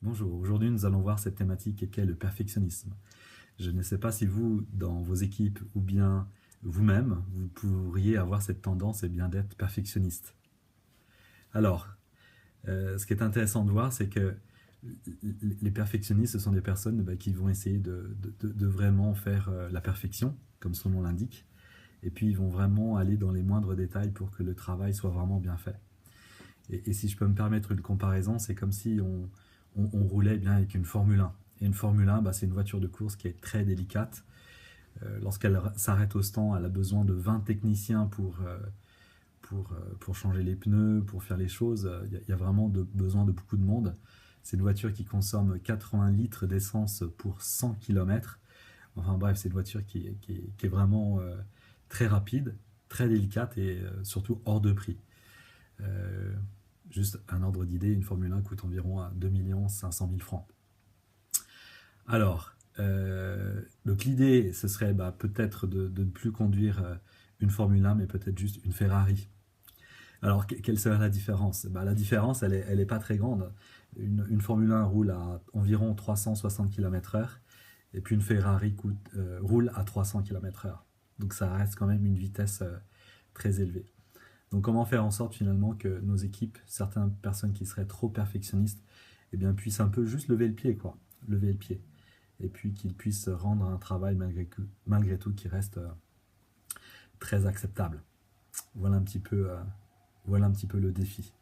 Bonjour, aujourd'hui nous allons voir cette thématique qu'est le perfectionnisme. Je ne sais pas si vous, dans vos équipes ou bien vous-même, vous pourriez avoir cette tendance d'être perfectionniste. Alors, ce qui est intéressant de voir, c'est que les perfectionnistes, ce sont des personnes qui vont essayer de vraiment faire la perfection, comme son nom l'indique, et puis ils vont vraiment aller dans les moindres détails pour que le travail soit vraiment bien fait. Et si je peux me permettre une comparaison, c'est comme si on roulait bien avec une Formule 1. Et une Formule 1, c'est une voiture de course qui est très délicate. Lorsqu'elle s'arrête au stand, elle a besoin de 20 techniciens pour changer les pneus, pour faire les choses. Il y a vraiment besoin de beaucoup de monde. C'est une voiture qui consomme 80 litres d'essence pour 100 km. Enfin bref, c'est une voiture qui est vraiment très rapide, très délicate et surtout hors de prix. Euh, Juste un ordre d'idée, une Formule 1 coûte environ à 2 500 000 francs. Alors, donc l'idée, ce serait peut-être de ne plus conduire une Formule 1, mais peut-être juste une Ferrari. Alors, quelle serait la différence? La différence, elle est pas très grande. Une Formule 1 roule à environ 360 km/h, et puis une Ferrari roule à 300 km/h. Donc ça reste quand même une vitesse très élevée. Donc comment faire en sorte finalement que nos équipes, certaines personnes qui seraient trop perfectionnistes, puissent un peu juste lever le pied, quoi. Lever le pied. Et puis qu'ils puissent rendre un travail malgré tout qui reste très acceptable. Voilà un petit peu, voilà un petit peu le défi.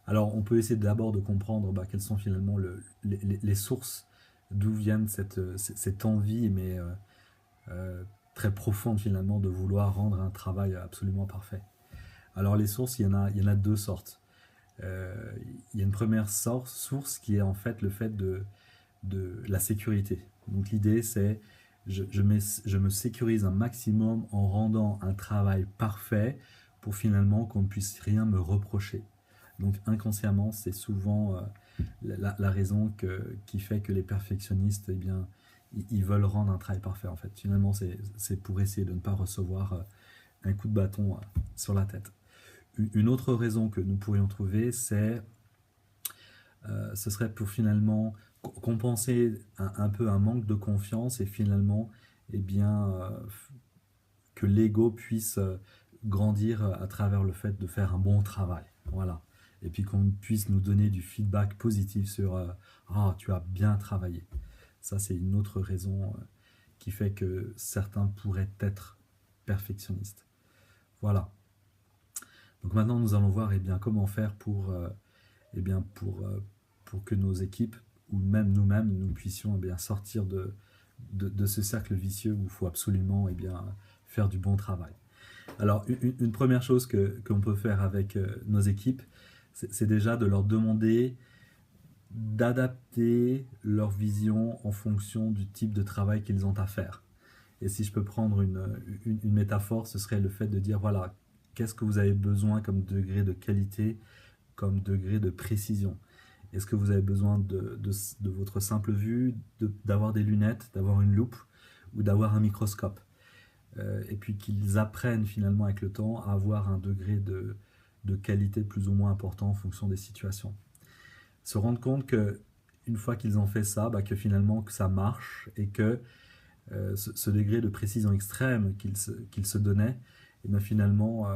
Alors on peut essayer d'abord de comprendre quelles sont finalement les sources d'où viennent cette envie, mais très profonde finalement de vouloir rendre un travail absolument parfait. Alors les sources, il y en a deux sortes. Il y a une première source qui est en fait le fait de la sécurité. Donc l'idée c'est je me sécurise un maximum en rendant un travail parfait pour finalement qu'on ne puisse rien me reprocher. Donc inconsciemment, c'est souvent la raison qui fait que les perfectionnistes, ils veulent rendre un travail parfait en fait. Finalement, c'est pour essayer de ne pas recevoir un coup de bâton sur la tête. Une autre raison que nous pourrions trouver, ce serait pour finalement compenser un peu un manque de confiance et finalement eh bien, euh, que l'ego puisse grandir à travers le fait de faire un bon travail. Voilà. Et puis qu'on puisse nous donner du feedback positif sur ah, tu as bien travaillé. Ça, c'est une autre raison qui fait que certains pourraient être perfectionnistes. Voilà. Donc maintenant, nous allons voir comment faire eh bien, pour que nos équipes, ou même nous-mêmes, nous puissions sortir de ce cercle vicieux où il faut absolument faire du bon travail. Alors, une première chose qu'on peut faire avec nos équipes, c'est déjà de leur demander d'adapter leur vision en fonction du type de travail qu'ils ont à faire. Et si je peux prendre une métaphore, ce serait le fait de dire, voilà, qu'est-ce que vous avez besoin comme degré de qualité, comme degré de précision. Est-ce que vous avez besoin de votre simple vue, d'avoir des lunettes, d'avoir une loupe ou d'avoir un microscope? Et puis qu'ils apprennent finalement avec le temps à avoir un degré de qualité plus ou moins important en fonction des situations. Se rendre compte que une fois qu'ils ont fait ça, que finalement que ça marche et que ce degré de précision extrême qu'ils se donnaient, et bien finalement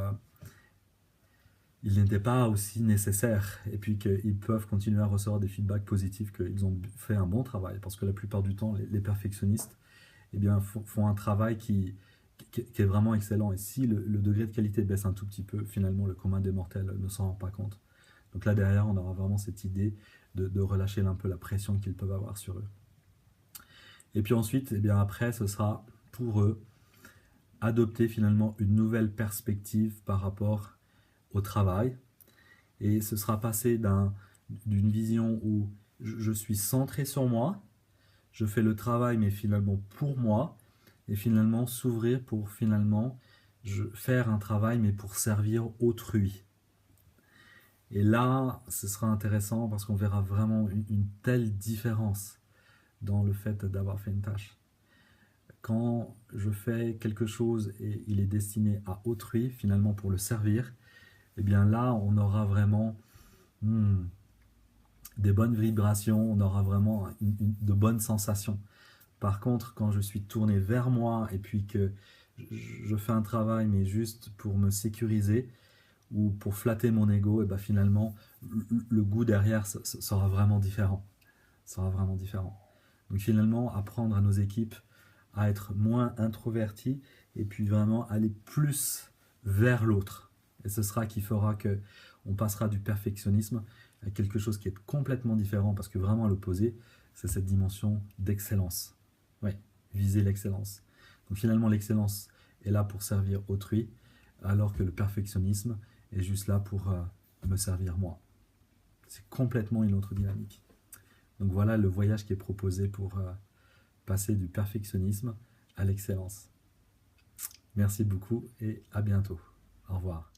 il n'était pas aussi nécessaire et puis qu'ils peuvent continuer à recevoir des feedbacks positifs qu'ils ont fait un bon travail parce que la plupart du temps les perfectionnistes font un travail qui est vraiment excellent et si le degré de qualité baisse un tout petit peu finalement le commun des mortels ne s'en rend pas compte. Donc là derrière on aura vraiment cette idée de relâcher un peu la pression qu'ils peuvent avoir sur eux. Et puis ensuite après ce sera pour eux adopter finalement une nouvelle perspective par rapport au travail et ce sera passé d'une vision où je suis centré sur moi, je fais le travail mais finalement pour moi, et finalement s'ouvrir pour finalement faire un travail mais pour servir autrui. Et là, ce sera intéressant parce qu'on verra vraiment une telle différence dans le fait d'avoir fait une tâche. Quand je fais quelque chose et il est destiné à autrui, finalement pour le servir, et bien là, on aura vraiment hmm, des bonnes vibrations, on aura vraiment de bonnes sensations. Par contre, quand je suis tourné vers moi et puis que je fais un travail, mais juste pour me sécuriser ou pour flatter mon ego, et ben finalement, le goût derrière sera vraiment différent. Sera vraiment différent. Donc finalement, apprendre à nos équipes à être moins introvertis et puis vraiment aller plus vers l'autre. Et ce sera qui fera que on passera du perfectionnisme à quelque chose qui est complètement différent, parce que vraiment à l'opposé, c'est cette dimension d'excellence. Oui, viser l'excellence. Donc finalement, l'excellence est là pour servir autrui, alors que le perfectionnisme est juste là pour me servir moi. C'est complètement une autre dynamique. Donc voilà le voyage qui est proposé pour passer du perfectionnisme à l'excellence. Merci beaucoup et à bientôt. Au revoir.